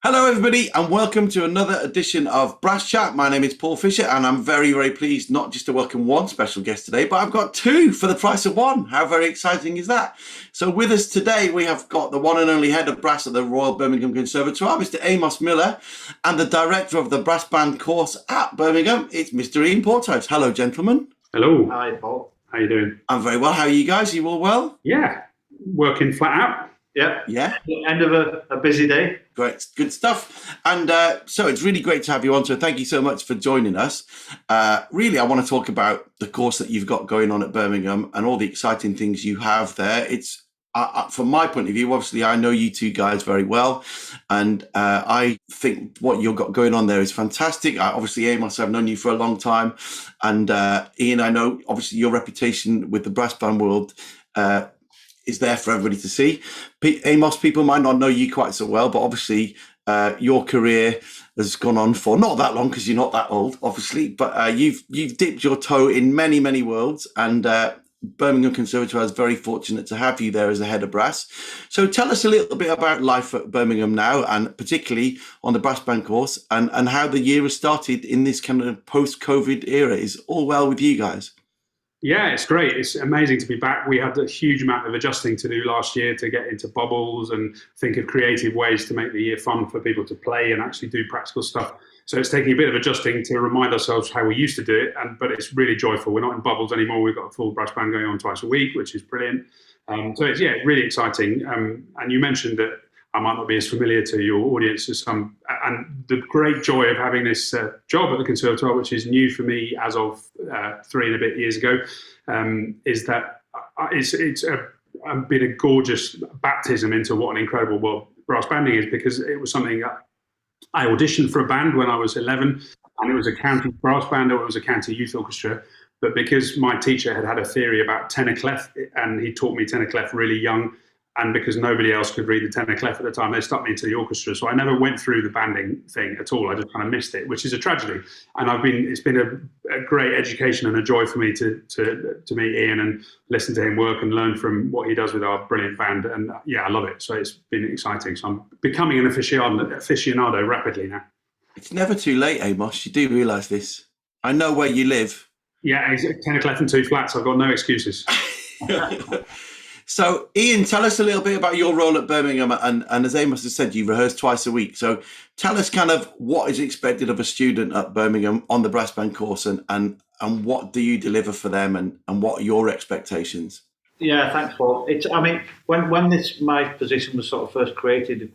Hello, everybody, and welcome to another edition of Brass Chat. My name is Paul Fisher, and I'm very, very pleased not just to welcome one special guest today, but I've got two for the price of one. How very exciting is that? So with us today, we have got the one and only head of brass at the Royal Birmingham Conservatoire, Mr. Amos Miller, and the director of the brass band course at Birmingham, it's Mr. Ian Porthouse. Hello, gentlemen. Hello. Hi, Paul. How you doing? I'm very well. How are you guys? Are you all well? Yeah, working flat out. Yeah. End of a busy day. Great, good stuff. And so it's really great to have you on. So thank you so much for joining us. Really, I want to talk about the course that you've got going on at Birmingham and all the exciting things you have there. It's from my point of view, obviously, I know you two guys very well, and I think what you've got going on there is fantastic. Obviously, Amos, I've known you for a long time, and Ian, I know obviously your reputation with the brass band world is there for everybody to see. Amos, people might not know you quite so well, but obviously your career has gone on for not that long because you're not that old, obviously, but you've dipped your toe in many, many worlds, and Birmingham Conservatoire is very fortunate to have you there as the head of brass. So tell us a little bit about life at Birmingham now, and particularly on the brass band course, and how the year has started in this kind of post-COVID era. Is all well with you guys? Yeah, it's great. It's amazing to be back. We had a huge amount of adjusting to do last year to get into bubbles and think of creative ways to make the year fun for people to play and actually do practical stuff. So it's taking a bit of adjusting to remind ourselves how we used to do it, but it's really joyful. We're not in bubbles anymore. We've got a full brass band going on twice a week, which is brilliant. So it's really exciting. And you mentioned that I might not be as familiar to your audience as some, and the great joy of having this job at the Conservatoire, which is new for me as of 3 and a bit years ago, is that it's been a gorgeous baptism into what an incredible world brass banding is, because it was something I auditioned for a band when I was 11, and it was a county brass band or it was a county youth orchestra. But because my teacher had a theory about tenor clef, and he taught me tenor clef really young, and because nobody else could read the tenor clef at the time, they stuck me into the orchestra. So I never went through the banding thing at all. I just kind of missed it, which is a tragedy. And it's been a great education and a joy for me to meet Ian and listen to him work and learn from what he does with our brilliant band. And yeah, I love it. So it's been exciting. So I'm becoming an aficionado rapidly now. It's never too late, Amos. You do realise this. I know where you live. Yeah, tenor clef and 2 flats. I've got no excuses. So, Ian, tell us a little bit about your role at Birmingham, and as Amos has said, you rehearse twice a week. So tell us kind of what is expected of a student at Birmingham on the brass band course, and what do you deliver for them, and what are your expectations? Yeah, thanks, Paul. When my position was sort of first created, it's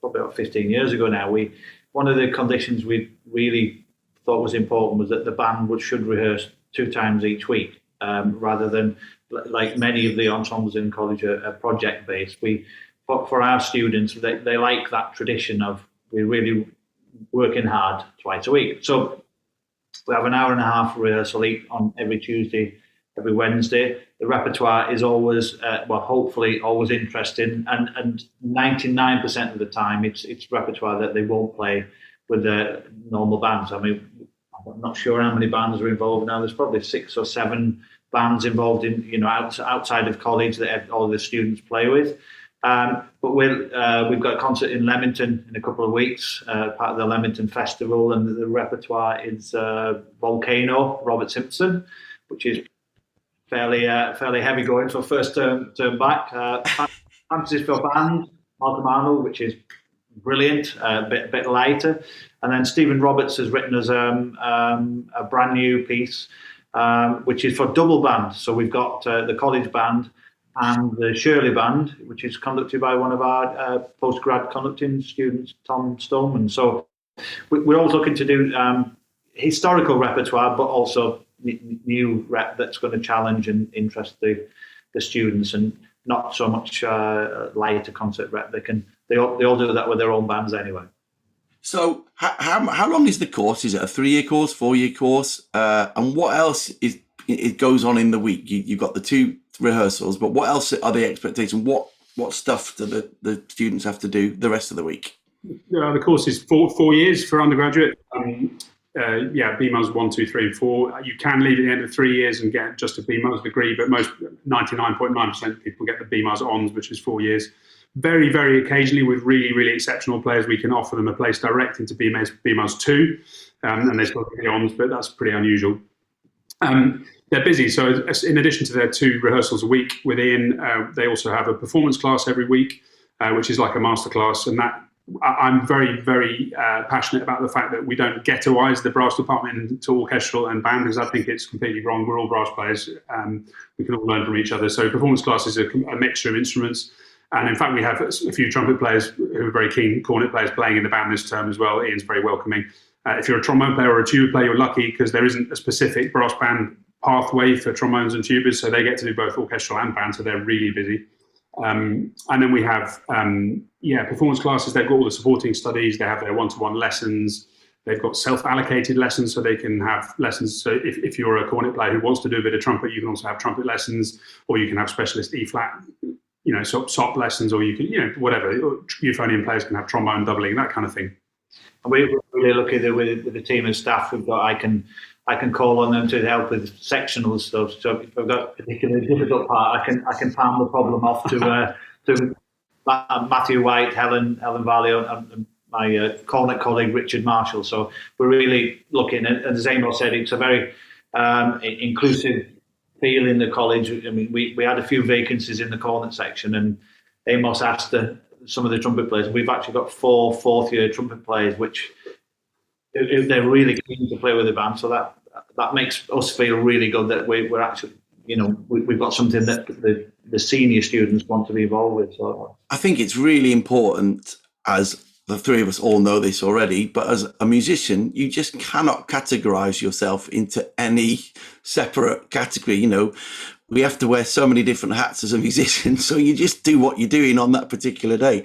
probably about 15 years ago now, one of the conditions we really thought was important was that the band should rehearse 2 times each week, rather than like many of the ensembles in college are project-based. For our students, they like that tradition of we're really working hard twice a week. So we have an hour and a half rehearsal on every Tuesday, every Wednesday. The repertoire is always, hopefully always interesting, and 99% of the time it's repertoire that they won't play with the normal bands. I mean, I'm not sure how many bands are involved now. There's probably 6 or 7 bands involved in, outside of college that all the students play with. But we've got a concert in Leamington in a couple of weeks, part of the Leamington Festival, and the repertoire is Volcano, Robert Simpson, which is fairly heavy going for first term back. Fantasies for Band, Malcolm Arnold, which is brilliant, a bit lighter. And then Stephen Roberts has written us a brand new piece, which is for double band. So we've got the college band and the Shirley band, which is conducted by one of our post-grad conducting students, Tom Stoneman. So we're always looking to do historical repertoire, but also new rep that's going to challenge and interest the students, and not so much lighter concert rep. They all do that with their own bands anyway. So how long is the course? Is it a 3-year course, 4-year course? And what else it goes on in the week? You've got the 2 rehearsals, but what else are the expectations? What stuff do the students have to do the rest of the week? The course is 4 years for undergraduate. BMUS 1, 2, 3, and 4. You can leave at the end of 3 years and get just a BMUS degree, but most 99.9% of people get the BMUS Ons, which is 4 years. Very, very occasionally, with really, really exceptional players, we can offer them a place direct into BMAS 2, and they still get on, but that's pretty unusual. They're busy, so in addition to their 2 rehearsals a week with Ian, they also have a performance class every week, which is like a masterclass, and that I'm very, very passionate about the fact that we don't ghettoise the brass department into orchestral and band, because I think it's completely wrong. We're all brass players. We can all learn from each other. So performance class is a mixture of instruments. And in fact, we have a few trumpet players who are very keen, cornet players playing in the band this term as well. Ian's very welcoming. If you're a trombone player or a tuba player, you're lucky because there isn't a specific brass band pathway for trombones and tubas, so they get to do both orchestral and band, so they're really busy. And then we have performance classes. They've got all the supporting studies. They have their one-to-one lessons. They've got self-allocated lessons, so they can have lessons. So if you're a cornet player who wants to do a bit of trumpet, you can also have trumpet lessons, or you can have specialist E-flat, sop lessons, or you can, whatever. Euphonium players can have trombone doubling, that kind of thing. And we're really lucky that with the team of staff we've got, I can call on them to help with sectional stuff. So if I've got a particularly difficult part, I can palm the problem off to Matthew White, Helen Varley, and my cornet colleague Richard Marshall. So we're really looking at, as Amos said, it's a very inclusive feel in the college. I mean, we had a few vacancies in the cornet section, and Amos asked some of the trumpet players. We've actually got 4 fourth-year trumpet players, which they're really keen to play with the band. So that makes us feel really good that we're actually, we've got something that the senior students want to be involved with. So I think it's really important, as the 3 of us all know this already, but as a musician, you just cannot categorize yourself into any separate category. We have to wear so many different hats as a musician, so you just do what you're doing on that particular day.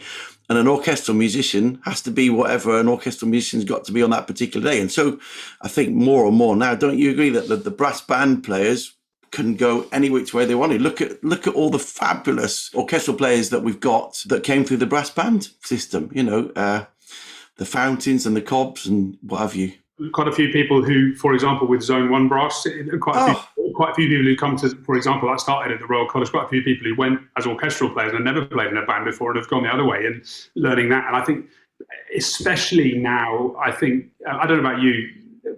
And an orchestral musician has to be whatever an orchestral musician's got to be on that particular day. And so I think more and more now, don't you agree that the brass band players can go any which way they want to? Look at all the fabulous orchestral players that we've got that came through the brass band system, the Fountains and the Cobbs and what have you. Quite a few people who, for example, with Zone 1 brass, quite a few people who come to, for example, I started at the Royal College, quite a few people who went as orchestral players and never played in a band before and have gone the other way and learning that. And I think, especially now, I don't know about you,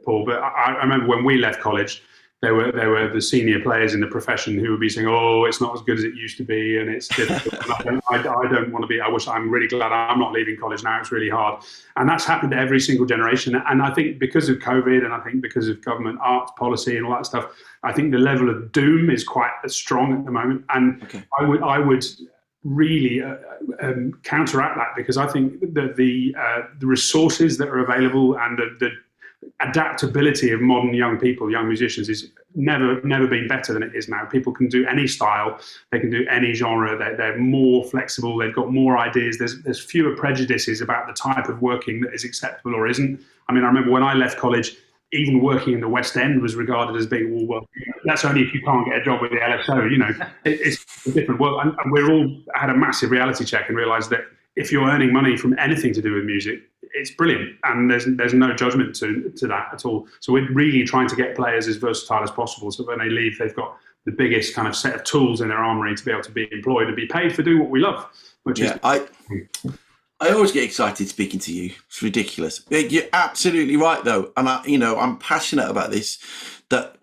Paul, but I remember when we left college, there were the senior players in the profession who would be saying, "Oh, it's not as good as it used to be, and it's difficult." And I don't want to be. I'm really glad I'm not leaving college now. It's really hard, and that's happened to every single generation. And I think because of COVID, and I think because of government arts policy and all that stuff, I think the level of doom is quite strong at the moment. And okay. I would really counteract that, because I think that the resources that are available and the adaptability of modern young musicians is never been better than it is now. People can do any style, they can do any genre, they're more flexible, they've got more ideas, there's fewer prejudices about the type of working that is acceptable or isn't. I mean, I remember when I left college, even working in the West End was regarded as being, well, that's only if you can't get a job with the LSO, it's a different world. And we're all had a massive reality check and realised that if you're earning money from anything to do with music, it's brilliant, and there's no judgment to that at all. So we're really trying to get players as versatile as possible, so when they leave, they've got the biggest kind of set of tools in their armoury to be able to be employed and be paid for doing what we love. I always get excited speaking to you. It's ridiculous. You're absolutely right, though, and I'm passionate about this. That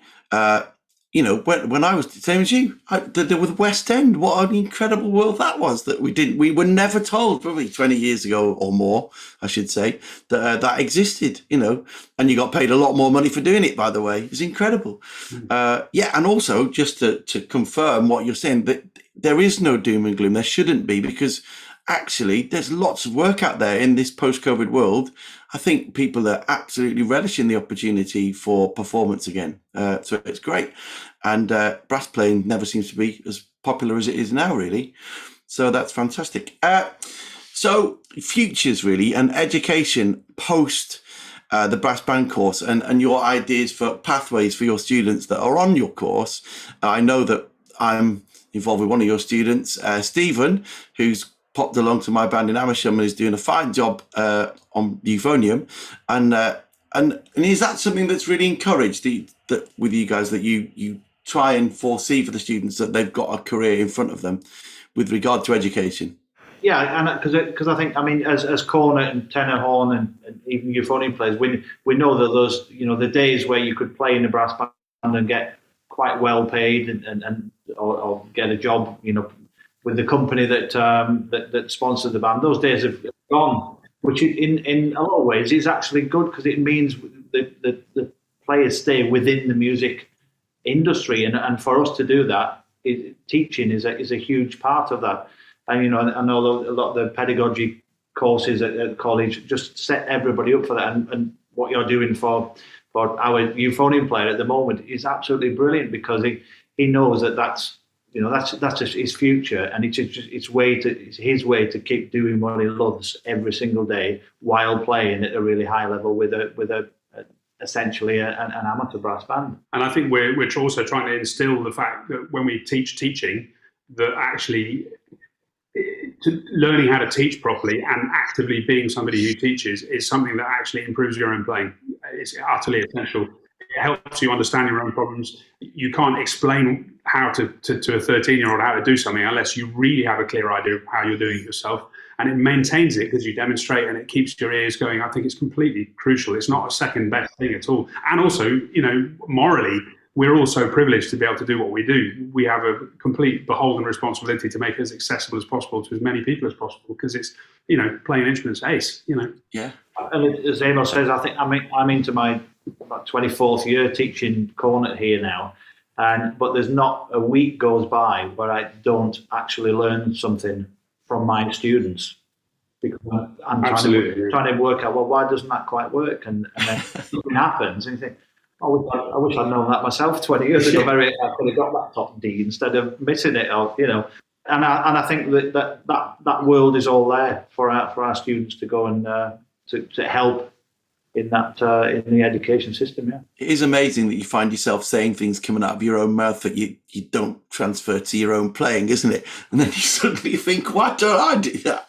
when I was the same as you, with West End, what an incredible world that was. That we were never told, probably 20 years ago or more, I should say, that existed. And you got paid a lot more money for doing it. By the way, it's incredible. And also just to confirm what you're saying, that there is no doom and gloom. There shouldn't be, because actually there's lots of work out there in this post-COVID world. I think people are absolutely relishing the opportunity for performance again. So it's great. And brass playing never seems to be as popular as it is now, really. So that's fantastic. So futures, really, and education post the brass band course, and your ideas for pathways for your students that are on your course. I know that I'm involved with one of your students, Stephen, who's popped along to my band in Amersham and is doing a fine job on euphonium, and is that something that's really encouraged that with you guys, that you try and foresee for the students that they've got a career in front of them with regard to education? Yeah, and because I think, I mean, as cornet and tenor horn and even euphonium players, we know that those, the days where you could play in a brass band and get quite well paid or get a job, with the company that sponsored the band, those days have gone. Which in a lot of ways is actually good, because it means the players stay within the music industry, and for us to do that, teaching is a huge part of that. And I know a lot of the pedagogy courses at college just set everybody up for that. And what you're doing for our euphonium player at the moment is absolutely brilliant, because he knows that's just his future, and it's his way to keep doing what he loves every single day while playing at a really high level with a essentially an amateur brass band. And I think we're also trying to instill the fact that when we teach teaching, that actually learning how to teach properly and actively being somebody who teaches is something that actually improves your own playing. It's utterly essential. It helps you understand your own problems. You can't explain how to a 13-year-old how to do something unless you really have a clear idea of how you're doing it yourself. And it maintains it because you demonstrate, and it keeps your ears going. I think it's completely crucial. It's not a second best thing at all. And also, morally, we're also privileged to be able to do what we do. We have a complete beholden responsibility to make it as accessible as possible to as many people as possible, because it's, playing instruments ace, Yeah. And as Amos says, I think I'm into my about 24th year teaching cornet here now. But there's not a week goes by where I don't actually learn something from my students, because I'm trying to work out, well, why doesn't that quite work? And then something happens, and you think, oh, I wish I'd known that myself 20 years ago. Maybe I could have got that top D instead of missing it, or And I think that world is all there for our students to go and to help in that in the education system. Yeah, it is amazing that you find yourself saying things coming out of your own mouth that you don't transfer to your own playing, isn't it? And then you suddenly think, why don't I do that?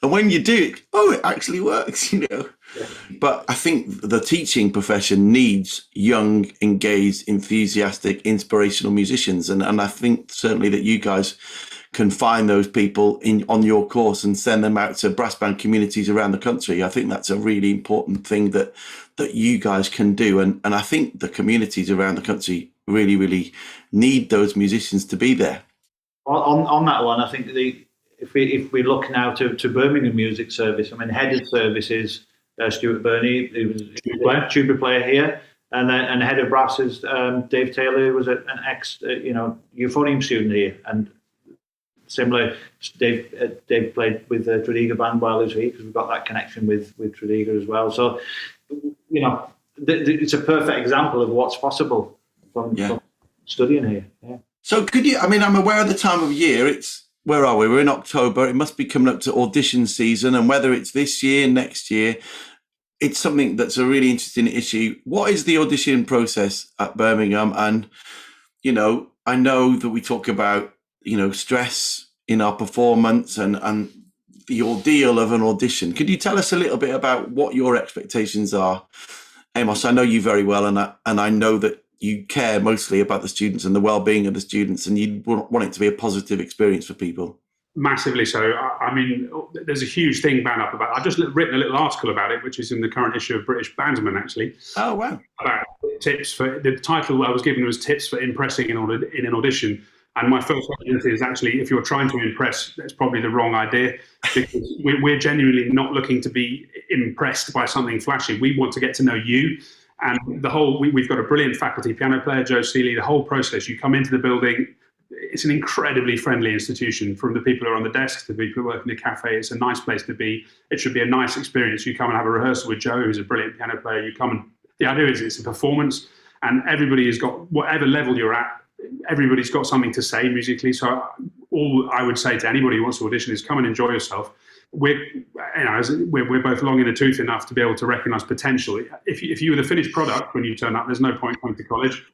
And when you do it, it actually works. Yeah. But I think the teaching profession needs young, engaged, enthusiastic, inspirational musicians, and I think certainly that you guys can find those people on your course and send them out to brass band communities around the country. I think that's a really important thing that you guys can do. And I think the communities around the country really, really need those musicians to be there. On that one, I think if we look now to Birmingham Music Service, I mean, head of service is Stuart Burney, who was a tuba player here. And head of brass is Dave Taylor, who was an ex euphonium student here. And similar, Dave played with the Tredegar band while he was here, because we've got that connection with Tredegar as well. So, it's a perfect example of what's possible from studying here. Yeah. So I'm aware of the time of year. Where are we? We're in October. It must be coming up to audition season. And whether it's this year, next year, it's something that's a really interesting issue. What is the audition process at Birmingham? And, I know that we talk about stress in our performance and the ordeal of an audition. Could you tell us a little bit about what your expectations are? Amos, I know you very well, and I know that you care mostly about the students and the well-being of the students, and you want it to be a positive experience for people. Massively so. I mean, there's a huge thing bound up about it. I've just written a little article about it, which is in the current issue of British Bandsman, actually. Oh, wow. About tips for, the title I was given was Tips for Impressing in an Audition. And my first idea is actually, if you're trying to impress, that's probably the wrong idea, because we're genuinely not looking to be impressed by something flashy. We want to get to know you. And we've got a brilliant faculty piano player, Joe Seeley. The whole process, you come into the building, it's an incredibly friendly institution, from the people who are on the desk to the people who work in the cafe. It's a nice place to be. It should be a nice experience. You come and have a rehearsal with Joe, who's a brilliant piano player. You come, and the idea is it's a performance, and everybody has got, whatever level you're at, everybody's got something to say musically. So all I would say to anybody who wants to audition is come and enjoy yourself. We're both long in the tooth enough to be able to recognise potential. If you were the finished product when you turn up, there's no point coming to college.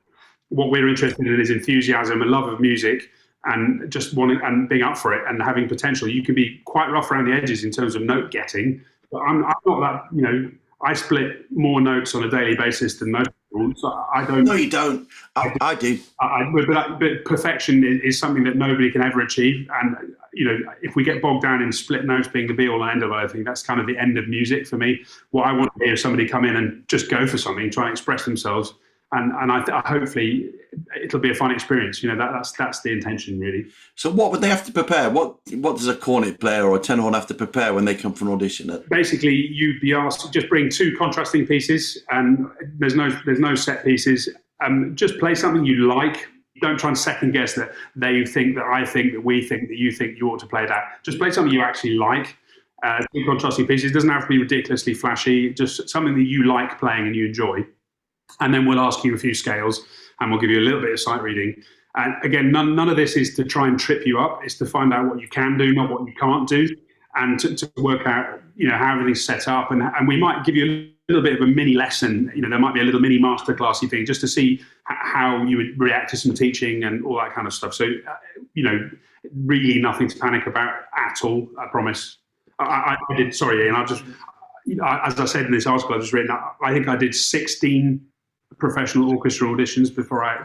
What we're interested in is enthusiasm and love of music, and just wanting and being up for it and having potential. You can be quite rough around the edges in terms of note getting, but I'm not that. I split more notes on a daily basis than most people, so I don't. No, you don't. I do. But perfection is something that nobody can ever achieve, and if we get bogged down in split notes being the be all and end of it, I think that's kind of the end of music for me. What I want to hear is somebody come in and just go for something, try and express themselves. And hopefully it'll be a fun experience. That's the intention, really. So what would they have to prepare? What does a cornet player or a tenor horn have to prepare when they come for an audition? Basically, you'd be asked to just bring 2 contrasting pieces, and there's no set pieces. Just play something you like. Don't try and second guess that they think, that I think, that we think, that you think you ought to play that. Just play something you actually like. 2 contrasting pieces. It doesn't have to be ridiculously flashy. Just something that you like playing and you enjoy. And then we'll ask you a few scales, and we'll give you a little bit of sight reading. And again, none of this is to try and trip you up. It's to find out what you can do, not what you can't do, and to work out, how everything's set up. And we might give you a little bit of a mini lesson. There might be a little mini masterclassy thing just to see how you would react to some teaching and all that kind of stuff. So, really nothing to panic about at all. I promise. I did. Sorry, Ian. As I said in this article I've just written, I think I did 16 professional orchestra auditions before I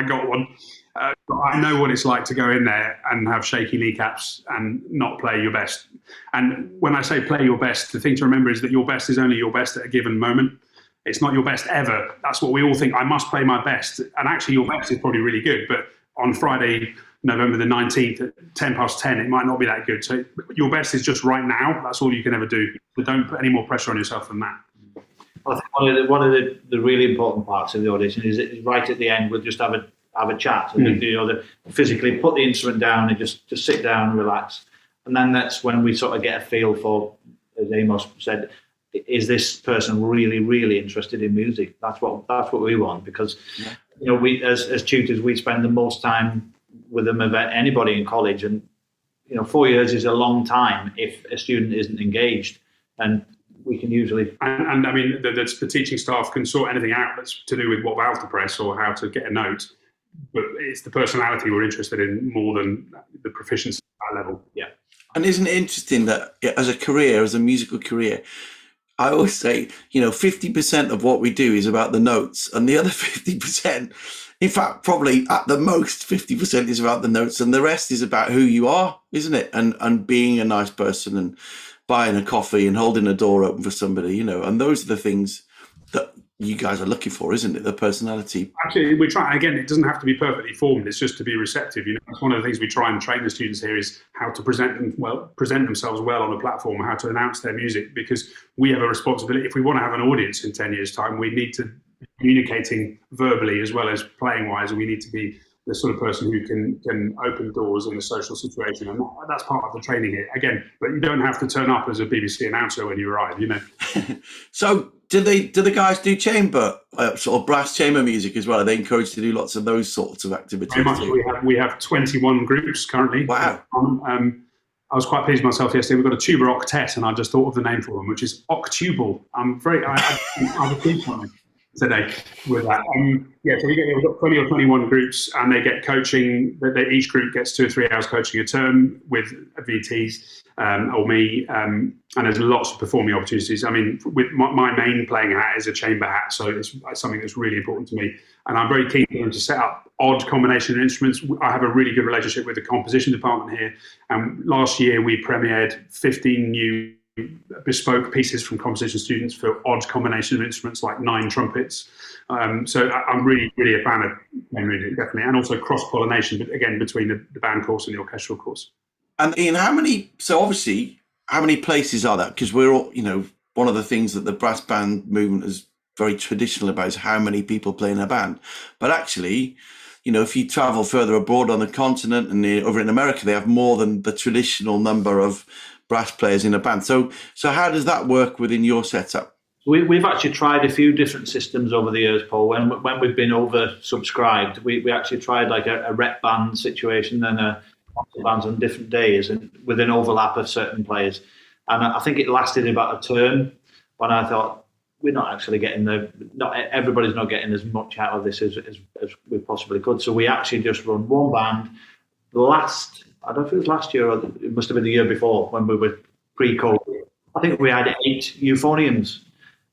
got one. I know what it's like to go in there and have shaky kneecaps and not play your best. And when I say play your best, the thing to remember is that your best is only your best at a given moment. It's not your best ever. That's what we all think. I must play my best. And actually your best is probably really good. But on Friday, November the 19th at 10:10, it might not be that good. So your best is just right now. That's all you can ever do. But don't put any more pressure on yourself than that. I think one of the really important parts of the audition is that right at the end we'll just have a chat and physically put the instrument down and just sit down and relax, and then that's when we sort of get a feel for, as Amos said, is this person really, really interested in music? That's what we want, because we as tutors we spend the most time with them of anybody in college, and 4 years is a long time if a student isn't engaged, and we can usually... And I mean, the teaching staff can sort anything out that's to do with what valve to press or how to get a note, but it's the personality we're interested in more than the proficiency at that level. Yeah. And isn't it interesting that as a musical career, I always say, 50% of what we do is about the notes, and the other 50%, in fact, probably at the most 50% is about the notes, and the rest is about who you are, isn't it? And being a nice person and buying a coffee and holding a door open for somebody, and those are the things that you guys are looking for, isn't it? The personality. Actually, we try, again, it doesn't have to be perfectly formed. It's just to be receptive. That's one of the things we try and train the students here, is how to present themselves well on a platform, how to announce their music, because we have a responsibility. If we want to have an audience in 10 years' time, we need to be communicating verbally as well as playing wise, and we need to be the sort of person who can open doors in a social situation, and that's part of the training here. Again, but you don't have to turn up as a BBC announcer when you arrive, So, do the guys do chamber, sort of brass chamber music as well? Are they encouraged to do lots of those sorts of activities? Very much. We have 21 groups currently. Wow. I was quite pleased with myself yesterday. We've got a tuba octet, and I just thought of the name for them, which is octubal. I'm a pleased one today with that. So we've got 20 or 21 groups, and they get coaching. Each group gets 2 or 3 hours coaching a term with VTs or me, and there's lots of performing opportunities. I mean, with my main playing hat is a chamber hat, so it's something that's really important to me. And I'm very keen for them to set up odd combination of instruments. I have a really good relationship with the composition department here, and last year we premiered 15 new bespoke pieces from composition students for odd combination of instruments, like 9 trumpets. So I'm really, really a fan of playing music, definitely, and also cross-pollination, but again, between the band course and the orchestral course. And Ian, how many places are that? Because we're all, one of the things that the brass band movement is very traditional about is how many people play in a band. But actually, if you travel further abroad on the continent and over in America, they have more than the traditional number of brass players in a band. So how does that work within your setup? We've actually tried a few different systems over the years, Paul. When we've been oversubscribed, we actually tried like a rep band situation and a bands on different days and with an overlap of certain players. And I think it lasted about a term when I thought, we're not actually getting everybody's not getting as much out of this as we possibly could. So we actually just run one band. I don't know if it was last year or it must have been the year before when we were pre-COVID. I think we had 8 euphoniums,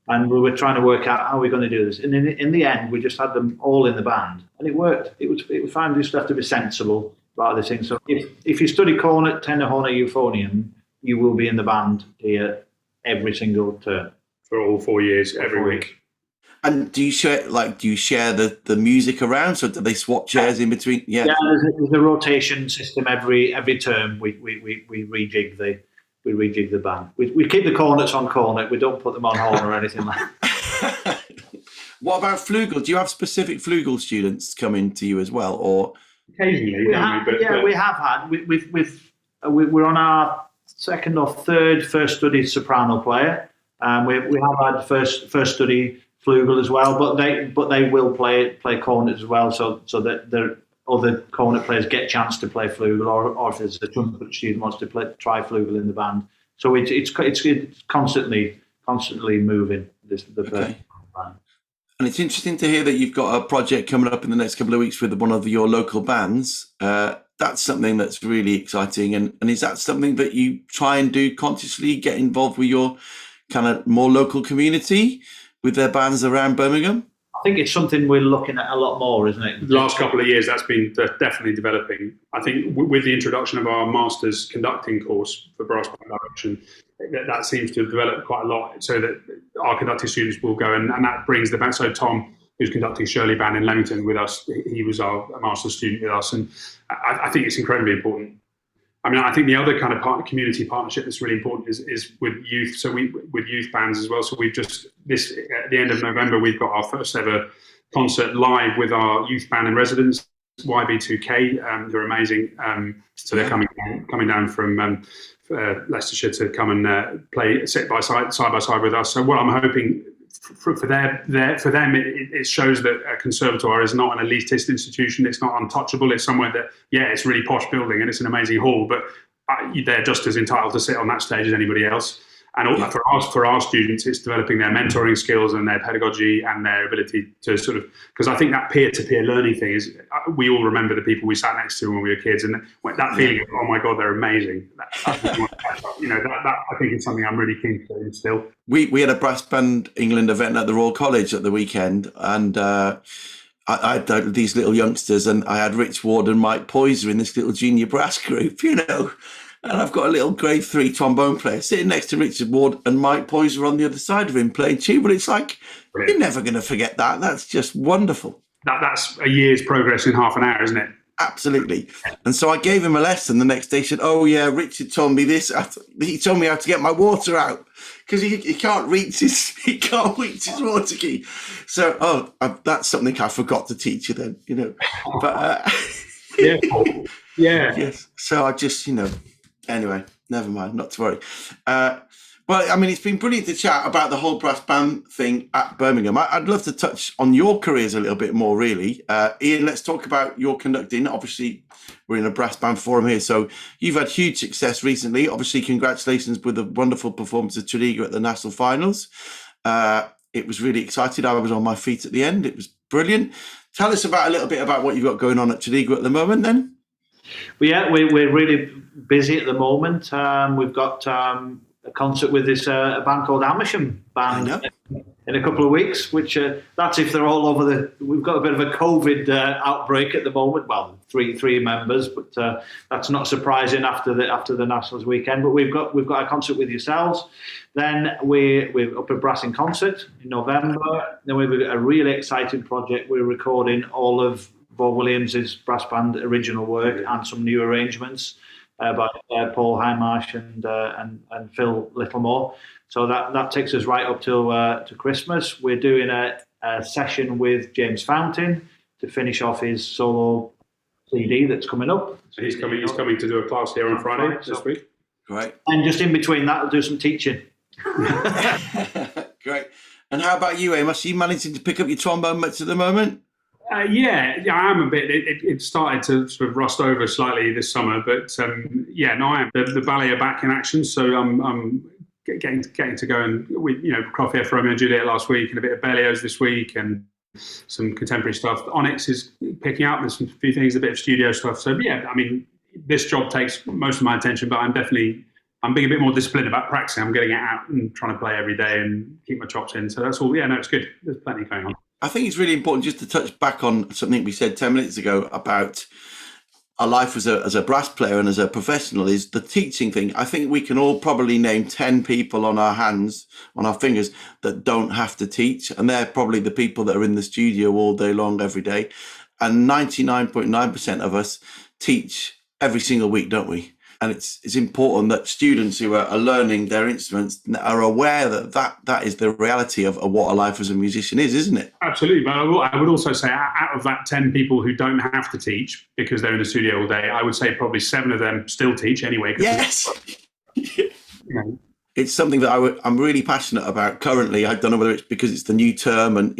and we were trying to work out how we're going to do this. And in the end, we just had them all in the band, and it worked. It was fine. We just have to be sensible. lot of the things. So if you study cornet, tenor, horn, or euphonium, you will be in the band here every single term for all 4 years, every week. And do you share the music around? So do they swap chairs in between? Yeah. Yeah, there's a rotation system every term. We rejig the band. We keep the cornets on cornet. We don't put them on horn or anything like that. What about flugel? Do you have specific flugel students coming to you as well, or occasionally? We have had. We're on our second or third first study soprano player. We have had first study flugel as well, but they will play cornet as well, so that the other cornet players get a chance to play flugel, or if there's a trumpet student wants to try flugel in the band. So it's constantly moving the band. And it's interesting to hear that you've got a project coming up in the next couple of weeks with one of your local bands. That's something that's really exciting. And is that something that you try and do consciously, get involved with your kind of more local community with their bands around Birmingham? I think it's something we're looking at a lot more, isn't it? The last couple of years, that's been definitely developing. I think with the introduction of our master's conducting course for brass band direction, that seems to have developed quite a lot, so that our conducting students will go, and that brings the band. So Tom, who's conducting Shirley Band in Leamington with us, he was our master's student with us, and I think it's incredibly important. I mean, I think the other kind of community partnership that's really important is with youth. So with youth bands as well. So we've just at the end of November, we've got our first ever concert live with our youth band in residence, YB2K. They're amazing. So they're coming down from Leicestershire to come and play side by side with us. So what I'm hoping for them, it shows that a conservatoire is not an elitist institution. It's not untouchable. It's somewhere that, it's a really posh building and it's an amazing hall, but they're just as entitled to sit on that stage as anybody else. And for our students, it's developing their mentoring skills and their pedagogy and their ability to sort of, because I think that peer-to-peer learning thing is, we all remember the people we sat next to when we were kids, and that feeling of, oh my God, they're amazing. That I think is something I'm really keen to instill. We had a Brass Band England event at the Royal College at the weekend, and I had these little youngsters, and I had Rich Ward and Mike Poyser in this little junior brass group, And I've got a little grade 3 trombone player sitting next to Richard Ward and Mike Poyser on the other side of him playing tuba. It's like, Brilliant. You're never going to forget that. That's just wonderful. That's a year's progress in half an hour, isn't it? Absolutely. And so I gave him a lesson the next day. He said, oh, yeah, Richard told me this. He told me how to get my water out because he can't reach his water key. So, that's something I forgot to teach you then, But yeah. Yes. So I just, Anyway, never mind, not to worry. Well, I mean, it's been brilliant to chat about the whole brass band thing at Birmingham. I'd love to touch on your careers a little bit more, really. Ian, let's talk about your conducting. Obviously, we're in a brass band forum here, so you've had huge success recently. Obviously, congratulations with the wonderful performance of Tredegar at the national finals. It was really exciting. I was on my feet at the end. It was brilliant. Tell us a little bit about what you've got going on at Tredegar at the moment, then. Well, we're really busy at the moment. We've got a concert with this a band called Amos band in a couple of weeks, which that's if they're all over we've got a bit of a COVID outbreak at the moment. Well, three members, but that's not surprising after the Nationals weekend. But we've got a concert with yourselves. Then we're up at Brass in Concert in November. Then we've got a really exciting project. We're recording all of Bob Williams' brass band original work and some new arrangements by Paul Highmarsh and Phil Littlemore. So that takes us right up to Christmas. We're doing a session with James Fountain to finish off his solo CD that's coming up. So he's coming to do a class here on Friday this week. Great. And just in between that, I'll do some teaching. Great. And how about you, Amos? Are you managing to pick up your trombone much at the moment? I am a bit. It started to sort of rust over slightly this summer, but I am. The ballet are back in action, so I'm getting to go, and Croft for Romeo and Juliet last week, and a bit of Berlioz this week, and some contemporary stuff. Onyx is picking up. There's a few things, a bit of studio stuff. So I mean, this job takes most of my attention, but I'm being a bit more disciplined about practicing. I'm getting it out and trying to play every day and keep my chops in. So that's all. Yeah, no, it's good. There's plenty going on. I think it's really important just to touch back on something we said 10 minutes ago about our life as a brass player and as a professional is the teaching thing. I think we can all probably name 10 people on our fingers that don't have to teach. And they're probably the people that are in the studio all day long, every day. And 99.9% of us teach every single week, don't we? And it's important that students who are learning their instruments are aware that is the reality of what a life as a musician is, isn't it? Absolutely. But I would also say out of that 10 people who don't have to teach because they're in the studio all day, I would say probably 7 of them still teach anyway. Yes. It's something that I'm really passionate about currently. I don't know whether it's because it's the new term and,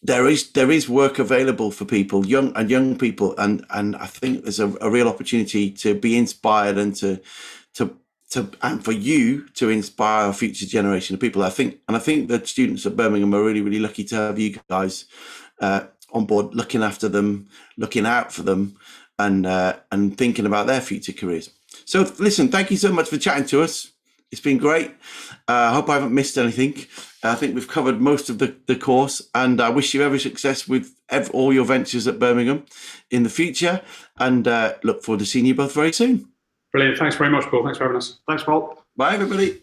there is work available for people, young people, and I think there's a real opportunity to be inspired and and for you to inspire a future generation of people. I think that students at Birmingham are really, really lucky to have you guys on board, looking after them, looking out for them, and thinking about their future careers. So listen, thank you so much for chatting to us. It's been great. I hope I haven't missed anything. I think we've covered most of the course, and I wish you every success with all your ventures at Birmingham in the future, and look forward to seeing you both very soon. Brilliant. Thanks very much, Paul. Thanks for having us. Thanks, Paul. Bye, everybody.